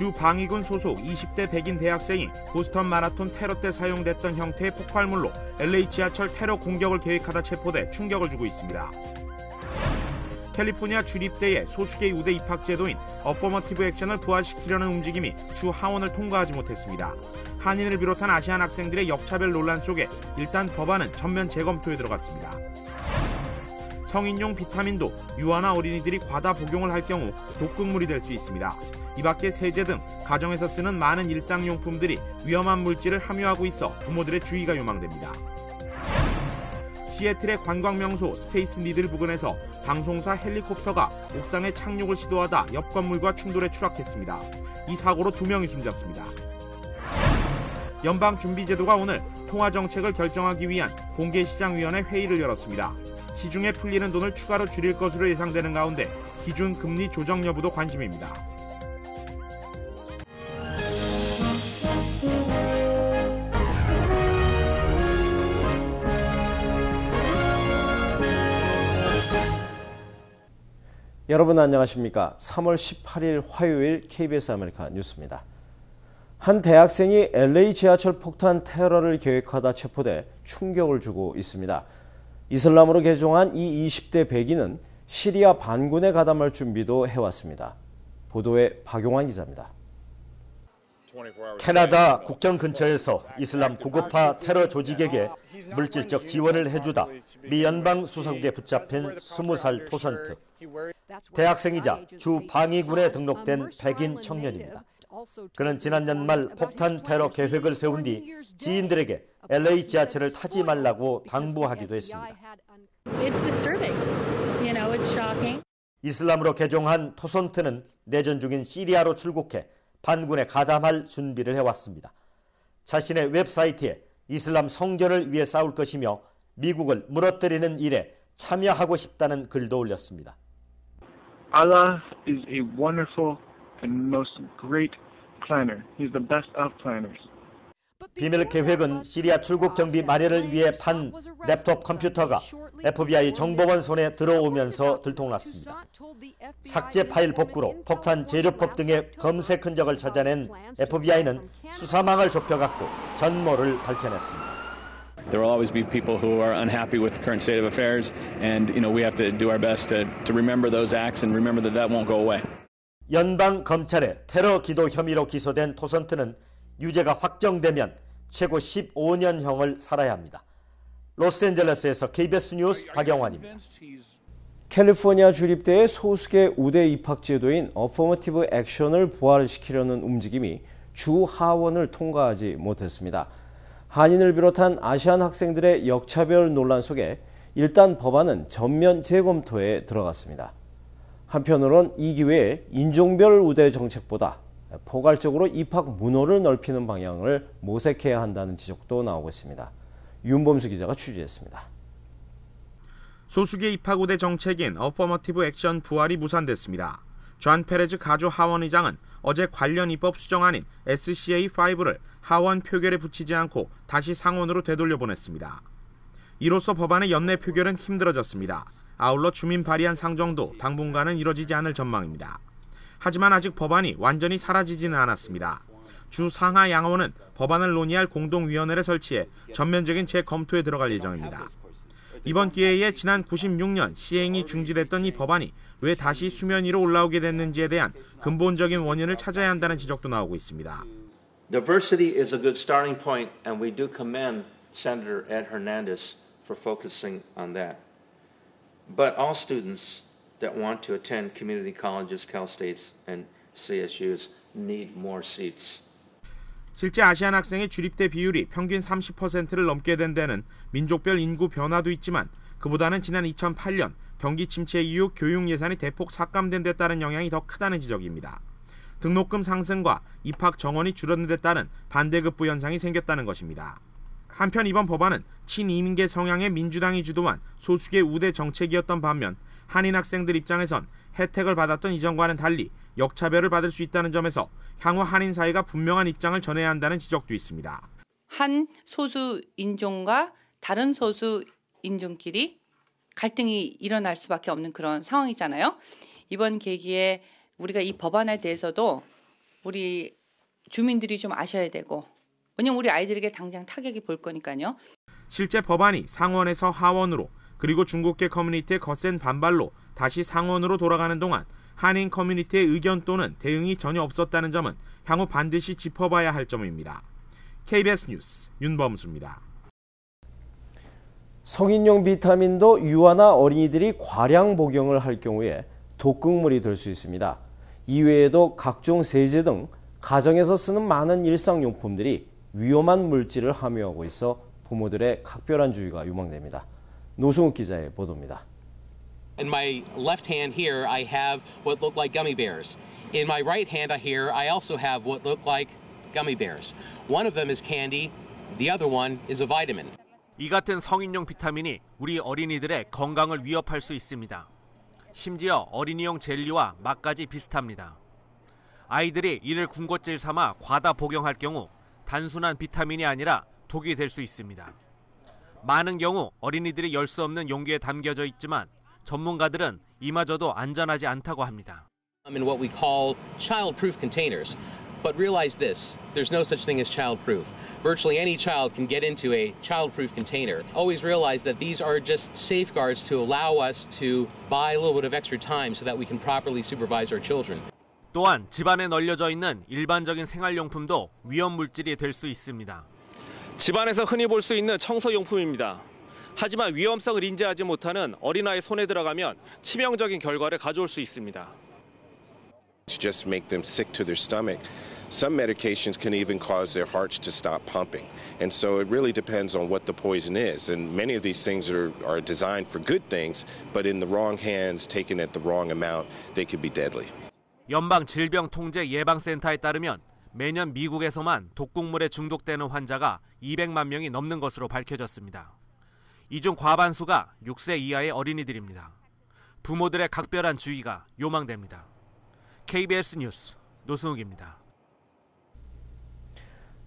주 방위군 소속 20대 백인 대학생이 보스턴 마라톤 테러 때 사용됐던 형태의 폭발물로 LA 지하철 테러 공격을 계획하다 체포돼 충격을 주고 있습니다. 캘리포니아 주립대의 소수계의 우대 입학 제도인 어퍼머티브 액션을 부활시키려는 움직임이 주 하원을 통과하지 못했습니다. 한인을 비롯한 아시안 학생들의 역차별 논란 속에 일단 법안은 전면 재검토에 들어갔습니다. 성인용 비타민도 유아나 어린이들이 과다 복용을 할 경우 독극물이 될 수 있습니다. 이 밖에 세제 등 가정에서 쓰는 많은 일상용품들이 위험한 물질을 함유하고 있어 부모들의 주의가 요망됩니다. 시애틀의 관광명소 스페이스 니들 부근에서 방송사 헬리콥터가 옥상에 착륙을 시도하다 옆 건물과 충돌해 추락했습니다. 이 사고로 2명이 숨졌습니다. 연방준비제도가 오늘 통화정책을 결정하기 위한 공개시장위원회 회의를 열었습니다. 시중에 풀리는 돈을 추가로 줄일 것으로 예상되는 가운데 기준금리 조정 여부도 관심입니다. 여러분 안녕하십니까? 3월 18일 화요일 KBS 아메리카 뉴스입니다. 한 대학생이 LA 지하철 폭탄 테러를 계획하다 체포돼 충격을 주고 있습니다. 이슬람으로 개종한 이 20대 백인은 시리아 반군에 가담할 준비도 해왔습니다. 보도에 박용환 기자입니다. 캐나다 국경 근처에서 이슬람 구급파 테러 조직에게 물질적 지원을 해주다 미 연방 수사국에 붙잡힌 20살 토선트. 대학생이자 주 방위군에 등록된 백인 청년입니다. 그는 지난 연말 폭탄 테러 계획을 세운 뒤 지인들에게 LA 지하철을 타지 말라고 당부하기도 했습니다. 이슬람으로 개종한 토선트는 내전 중인 시리아로 출국해 반군에 가담할 준비를 해왔습니다. 자신의 웹사이트에 이슬람 성전을 위해 싸울 것이며 미국을 무너뜨리는 일에 참여하고 싶다는 글도 올렸습니다. Allah is a wonderful and most great planner. He's the best of planners. 비밀 계획은 시리아 출국 경비 마련을 위해 판 랩톱 컴퓨터가 FBI 정보원 손에 들어오면서 들통났습니다. 삭제 파일 복구로 폭탄 재료법 등의 검색 흔적을 찾아낸 FBI는 수사망을 좁혀갔고 전모를 밝혀냈습니다. There will always be people who are unhappy with the current state of affairs, and we have to do our best to remember those acts and remember that won't go away. 연방 검찰의 테러 기도 혐의로 기소된 토선트는 유죄가 확정되면 최고 15년형을 살아야 합니다. 로스앤젤레스에서 KBS 뉴스 박영환입니다. 캘리포니아 주립대의 소수계 우대 입학 제도인 어퍼머티브 액션을 부활시키려는 움직임이 주 하원을 통과하지 못했습니다. 한인을 비롯한 아시안 학생들의 역차별 논란 속에 일단 법안은 전면 재검토에 들어갔습니다. 한편으론 이 기회에 인종별 우대 정책보다 포괄적으로 입학 문호를 넓히는 방향을 모색해야 한다는 지적도 나오고 있습니다. 윤범수 기자가 취재했습니다. 소수계 입학 우대 정책인 어퍼머티브 액션 부활이 무산됐습니다. 존 페레즈 가주 하원의장은 어제 관련 입법 수정안인 SCA5를 하원 표결에 붙이지 않고 다시 상원으로 되돌려보냈습니다. 이로써 법안의 연내 표결은 힘들어졌습니다. 아울러 주민 발의안 상정도 당분간은 이뤄지지 않을 전망입니다. 하지만 아직 법안이 완전히 사라지지는 않았습니다. 주 상하 양원은 법안을 논의할 공동위원회를 설치해 전면적인 재검토에 들어갈 예정입니다. 이번 기회에 지난 96년 시행이 중지됐던 이 법안이 왜 다시 수면 위로 올라오게 됐는지에 대한 근본적인 원인을 찾아야 한다는 지적도 나오고 있습니다. Diversity is a good starting point, and we do commend Senator Ed Hernandez for focusing on that. But all students that want to attend community colleges, Cal States, and CSUs need more seats. 실제 아시안 학생의 주립대 비율이 평균 30%를 넘게 된 데는 민족별 인구 변화도 있지만 그보다는 지난 2008년 경기 침체 이후 교육 예산이 대폭 삭감된 데 따른 영향이 더 크다는 지적입니다. 등록금 상승과 입학 정원이 줄어든 데 따른 반대급부 현상이 생겼다는 것입니다. 한편 이번 법안은 친이민계 성향의 민주당이 주도한 소수계 우대 정책이었던 반면 한인 학생들 입장에선 혜택을 받았던 이전과는 달리 역차별을 받을 수 있다는 점에서 향후 한인 사회가 분명한 입장을 전해야 한다는 지적도 있습니다. 한 소수 인종과 다른 소수 인종끼리 갈등이 일어날 수밖에 없는 그런 상황이잖아요. 이번 계기에 우리가 이 법안에 대해서도 우리 주민들이 좀 아셔야 되고 왜냐면 우리 아이들에게 당장 타격이 볼 거니까요. 실제 법안이 상원에서 하원으로 그리고 중국계 커뮤니티의 거센 반발로 다시 상원으로 돌아가는 동안 한인 커뮤니티의 의견 또는 대응이 전혀 없었다는 점은 향후 반드시 짚어봐야 할 점입니다. KBS 뉴스 윤범수입니다. 성인용 비타민도 유아나 어린이들이 과량 복용을 할 경우에 독극물이 될 수 있습니다. 이외에도 각종 세제 등 가정에서 쓰는 많은 일상용품들이 위험한 물질을 함유하고 있어 부모들의 각별한 주의가 요망됩니다. 노승욱 기자의 보도입니다. In my left hand here, I have what look like gummy bears. In my right hand here, I also have what look like gummy bears. One of them is candy, the other one is a vitamin. 이 같은 성인용 비타민이 우리 어린이들의 건강을 위협할 수 있습니다. 심지어 어린이용 젤리와 맛까지 비슷합니다. 아이들이 이를 군것질 삼아 과다 복용할 경우 단순한 비타민이 아니라 독이 될 수 있습니다. 많은 경우 어린이들이 열 수 없는 용기에 담겨져 있지만 전문가들은 이마저도 안전하지 않다고 합니다. In what we call child-proof containers. But realize this, there's no such thing as child-proof. Virtually any child can get into a child-proof container. Always realize that these are just safeguards to allow us to buy a little bit of extra time so that we can properly supervise our children. 또한 집안에 널려져 있는 일반적인 생활용품도 위험 물질이 될 수 있습니다. 집안에서 흔히 볼 수 있는 청소용품입니다. 하지만 위험성을 인지하지 못하는 어린아이 손에 들어가면 치명적인 결과를 가져올 수 있습니다. Just make them sick to their stomach. Some medications can even cause their hearts to stop pumping. And so it really depends on what the poison is. And many of these things are designed for good things, but in the wrong hands, taken at the wrong amount, they could be deadly. 연방질병통제예방센터에 따르면 매년 미국에서만 독극물에 중독되는 환자가 200만 명이 넘는 것으로 밝혀졌습니다. 이 중 과반수가 6세 이하의 어린이들입니다. 부모들의 각별한 주의가 요망됩니다. KBS 뉴스 노승욱입니다.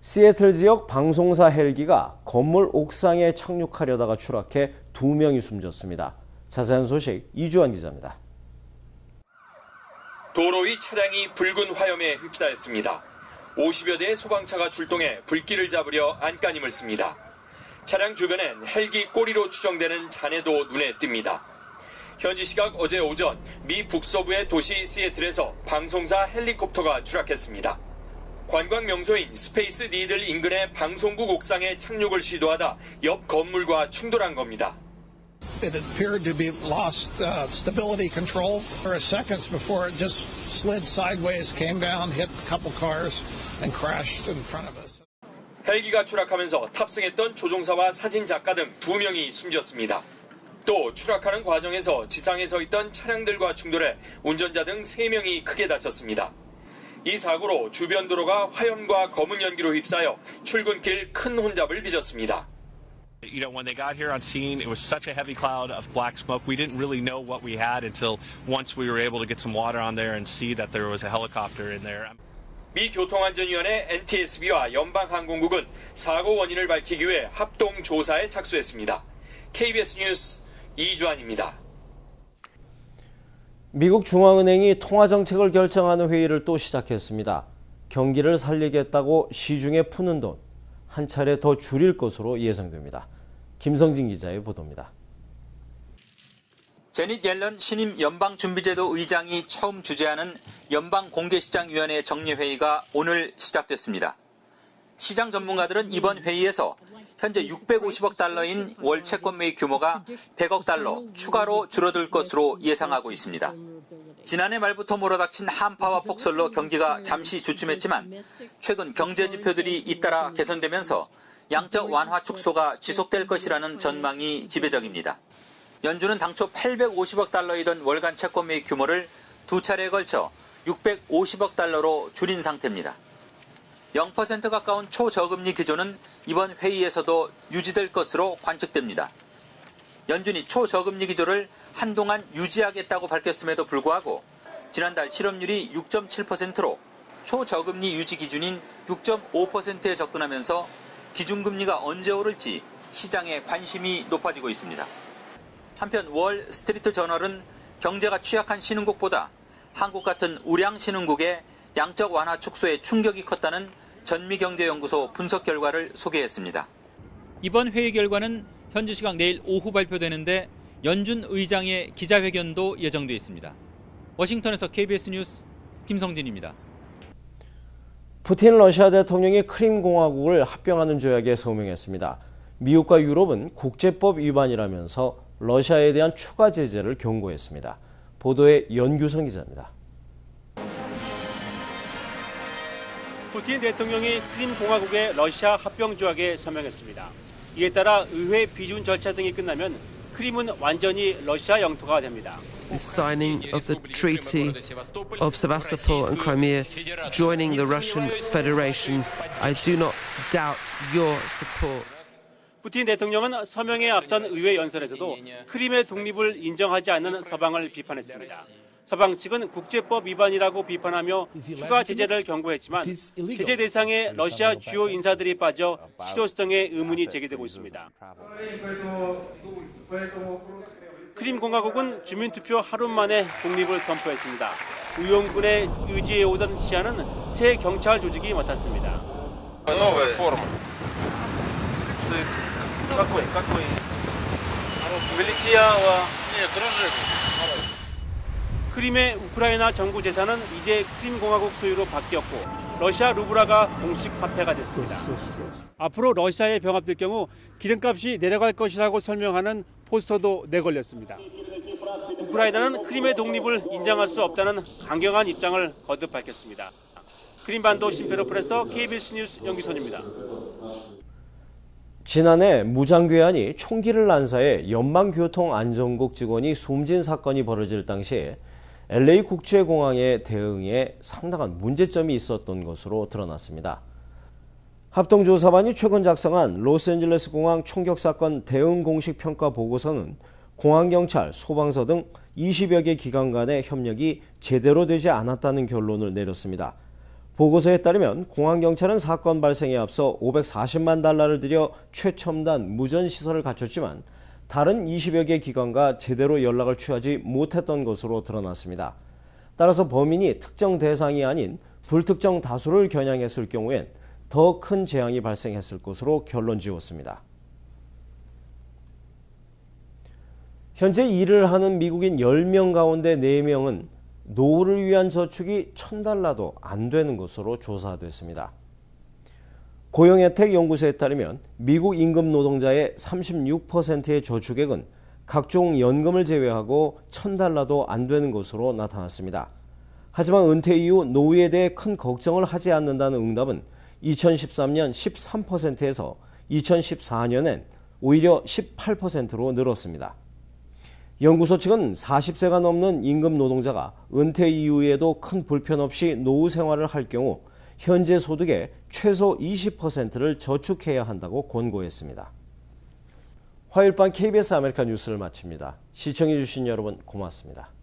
시애틀 지역 방송사 헬기가 건물 옥상에 착륙하려다가 추락해 2명이 숨졌습니다. 자세한 소식 이주환 기자입니다. 도로 위 차량이 붉은 화염에 휩싸였습니다. 50여 대의 소방차가 출동해 불길을 잡으려 안간힘을 씁니다. 차량 주변엔 헬기 꼬리로 추정되는 잔해도 눈에 띕니다. 현지 시각 어제 오전 미 북서부의 도시 시애틀에서 방송사 헬리콥터가 추락했습니다. 관광 명소인 스페이스 니들 인근의 방송국 옥상에 착륙을 시도하다 옆 건물과 충돌한 겁니다. It appeared to be lost stability control for seconds before it just slid sideways, came down, hit a couple cars, and crashed in front of us. 헬기가 추락하면서 탑승했던 조종사와 사진 작가 등 2명이 숨졌습니다. 또 추락하는 과정에서 지상에 서 있던 차량들과 충돌해 운전자 등 3명이 크게 다쳤습니다. 이 사고로 주변 도로가 화염과 검은 연기로 휩싸여 출근길 큰 혼잡을 빚었습니다. You know, when they got here on scene, it was such a heavy cloud of black smoke. We didn't really know what we had until once we were able to get some water on there and see that there was a helicopter in there. 미 교통안전위원회 NTSB와 연방항공국은 사고 원인을 밝히기 위해 합동 조사에 착수했습니다. KBS 뉴스 이주환입니다. 미국 중앙은행이 통화정책을 결정하는 회의를 또 시작했습니다. 경기를 살리겠다고 시중에 푸는 돈 한 차례 더 줄일 것으로 예상됩니다. 김성진 기자의 보도입니다. 제닛 옐런 신임 연방준비제도 의장이 처음 주재하는 연방공개시장위원회 정례회의가 오늘 시작됐습니다. 시장 전문가들은 이번 회의에서 현재 650억 달러인 월 채권 매입 규모가 100억 달러 추가로 줄어들 것으로 예상하고 있습니다. 지난해 말부터 몰아닥친 한파와 폭설로 경기가 잠시 주춤했지만 최근 경제 지표들이 잇따라 개선되면서 양적 완화 축소가 지속될 것이라는 전망이 지배적입니다. 연준은 당초 850억 달러이던 월간 채권 매입 규모를 두 차례에 걸쳐 650억 달러로 줄인 상태입니다. 0% 가까운 초저금리 기조는 이번 회의에서도 유지될 것으로 관측됩니다. 연준이 초저금리 기조를 한동안 유지하겠다고 밝혔음에도 불구하고 지난달 실업률이 6.7%로 초저금리 유지 기준인 6.5%에 접근하면서 기준금리가 언제 오를지 시장의 관심이 높아지고 있습니다. 한편 월스트리트 저널은 경제가 취약한 신흥국보다 한국 같은 우량 신흥국에 양적 완화 축소에 충격이 컸다는 전미경제연구소 분석 결과를 소개했습니다. 이번 회의 결과는 현지 시각 내일 오후 발표되는데 연준 의장의 기자회견도 예정돼 있습니다. 워싱턴에서 KBS 뉴스 김성진입니다. 푸틴 러시아 대통령이 크림공화국을 합병하는 조약에 서명했습니다. 미국과 유럽은 국제법 위반이라면서 러시아에 대한 추가 제재를 경고했습니다. 보도에 연규성 기자입니다. 푸틴 대통령이 크림공화국의 러시아 합병 조약에 서명했습니다. 이에 따라 의회 비준 절차 등이 끝나면 크림은 완전히 러시아 영토가 됩니다. The signing of the Treaty of Sevastopol and Crimea, joining the Russian Federation, I do not doubt your support. 푸틴 대통령은 서명에 앞선 의회 연설에서도 크림의 독립을 인정하지 않는 서방을 비판했습니다. 서방 측은 국제법 위반이라고 비판하며 추가 제재를 경고했지만 제재 대상에 러시아 주요 인사들이 빠져 실효성에 의문이 제기되고 있습니다. 크림 공화국은 주민투표 하루 만에 독립을 선포했습니다. 의원군의 의지에 오던 시야는 새 경찰 조직이 맡았습니다. 크림의 우크라이나 정부 재산은 이제 크림 공화국 소유로 바뀌었고 러시아 루블화가 공식 화폐가 됐습니다. 앞으로 러시아에 병합될 경우 기름값이 내려갈 것이라고 설명하는 포스터도 내걸렸습니다. 우크라이나는 크림의 독립을 인정할 수 없다는 강경한 입장을 거듭 밝혔습니다. 크림반도 심페로폴에서 KBS 뉴스 연기선입니다. 지난해 무장괴한이 총기를 난사해 연방교통안전국 직원이 숨진 사건이 벌어질 당시에 LA 국제공항의 대응에 상당한 문제점이 있었던 것으로 드러났습니다. 합동조사반이 최근 작성한 로스앤젤레스 공항 총격 사건 대응 공식 평가 보고서는 공항경찰, 소방서 등 20여 개 기관 간의 협력이 제대로 되지 않았다는 결론을 내렸습니다. 보고서에 따르면 공항경찰은 사건 발생에 앞서 540만 달러를 들여 최첨단 무전시설을 갖췄지만 다른 20여 개 기관과 제대로 연락을 취하지 못했던 것으로 드러났습니다. 따라서 범인이 특정 대상이 아닌 불특정 다수를 겨냥했을 경우엔 더 큰 재앙이 발생했을 것으로 결론 지었습니다. 현재 일을 하는 미국인 10명 가운데 4명은 노후를 위한 저축이 $1,000도 안 되는 것으로 조사됐습니다. 고용혜택연구소에 따르면 미국 임금 노동자의 36%의 저축액은 각종 연금을 제외하고 $1,000도 안 되는 것으로 나타났습니다. 하지만 은퇴 이후 노후에 대해 큰 걱정을 하지 않는다는 응답은 2013년 13%에서 2014년엔 오히려 18%로 늘었습니다. 연구소 측은 40세가 넘는 임금 노동자가 은퇴 이후에도 큰 불편 없이 노후 생활을 할 경우 현재 소득의 최소 20%를 저축해야 한다고 권고했습니다. 화요일 밤 KBS 아메리카 뉴스를 마칩니다. 시청해주신 여러분 고맙습니다.